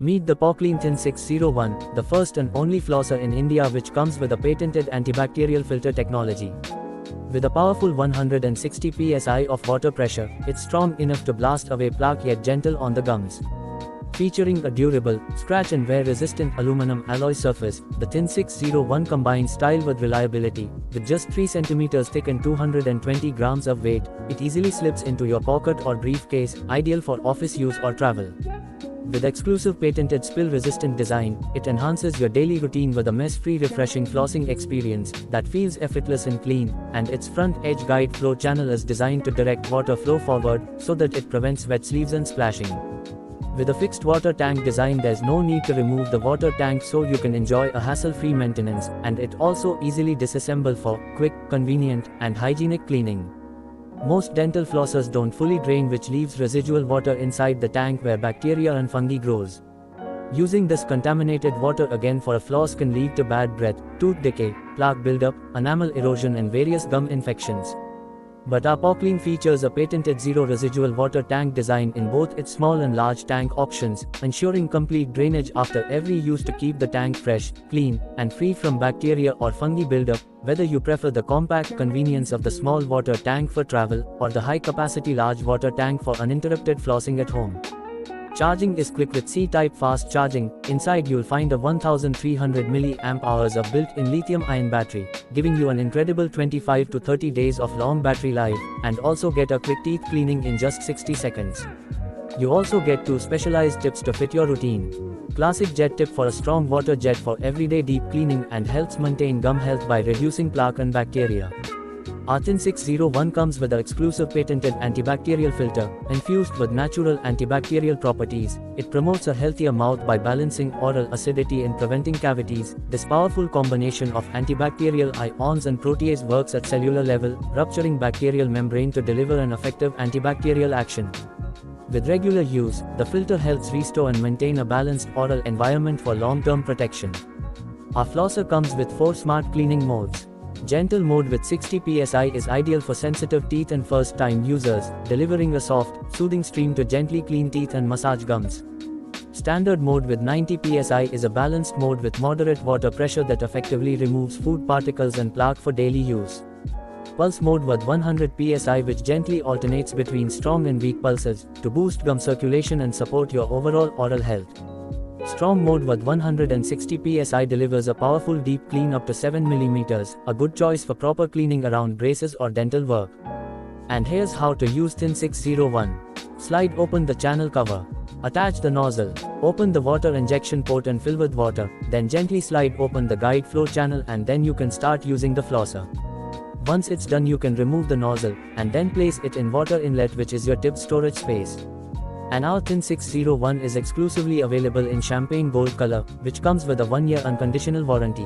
Meet the Poclean Thin 601, the first and only flosser in India which comes with a patented antibacterial filter technology. With a powerful 160 psi of water pressure, it's strong enough to blast away plaque yet gentle on the gums. Featuring a durable, scratch and wear resistant aluminum alloy surface, the Thin 601 combines style with reliability. With just 3 cm thick and 220 grams of weight, it easily slips into your pocket or briefcase, ideal for office use or travel. With exclusive patented spill-resistant design, it enhances your daily routine with a mess-free refreshing flossing experience that feels effortless and clean, and its front-edge guide flow channel is designed to direct water flow forward so that it prevents wet sleeves and splashing. With a fixed water tank design, there's no need to remove the water tank, so you can enjoy a hassle-free maintenance, and it also easily disassemble for quick, convenient, and hygienic cleaning. Most dental flossers don't fully drain, which leaves residual water inside the tank where bacteria and fungi grows. Using this contaminated water again for a floss can lead to bad breath, tooth decay, plaque buildup, enamel erosion and various gum infections. But our Poclean features a patented zero residual water tank design in both its small and large tank options, ensuring complete drainage after every use to keep the tank fresh, clean, and free from bacteria or fungi buildup. Whether you prefer the compact convenience of the small water tank for travel, or the high-capacity large water tank for uninterrupted flossing at home. Charging is quick with C-type fast charging. Inside you'll find a 1300 mAh of built-in lithium-ion battery, giving you an incredible 25 to 30 days of long battery life, and also get a quick teeth cleaning in just 60 seconds. You also get 2 specialized tips to fit your routine. Classic jet tip for a strong water jet for everyday deep cleaning and helps maintain gum health by reducing plaque and bacteria. Our Thin 601 comes with an exclusive patented antibacterial filter, infused with natural antibacterial properties. It promotes a healthier mouth by balancing oral acidity and preventing cavities. This powerful combination of antibacterial ions and protease works at cellular level, rupturing bacterial membrane to deliver an effective antibacterial action. With regular use, the filter helps restore and maintain a balanced oral environment for long-term protection. Our flosser comes with 4 smart cleaning modes. Gentle mode with 60 psi is ideal for sensitive teeth and first-time users, delivering a soft, soothing stream to gently clean teeth and massage gums. Standard mode with 90 psi is a balanced mode with moderate water pressure that effectively removes food particles and plaque for daily use. Pulse mode with 100 psi, which gently alternates between strong and weak pulses, to boost gum circulation and support your overall oral health. Strong mode with 160 psi delivers a powerful deep clean up to 7 mm, a good choice for proper cleaning around braces or dental work. And here's how to use Thin 601. Slide open the channel cover. Attach the nozzle. Open the water injection port and fill with water, then gently slide open the guide flow channel, and then you can start using the flosser. Once it's done, you can remove the nozzle, and then place it in water inlet, which is your tip storage space. And our Thin 601 is exclusively available in champagne gold color, which comes with a 1-year unconditional warranty.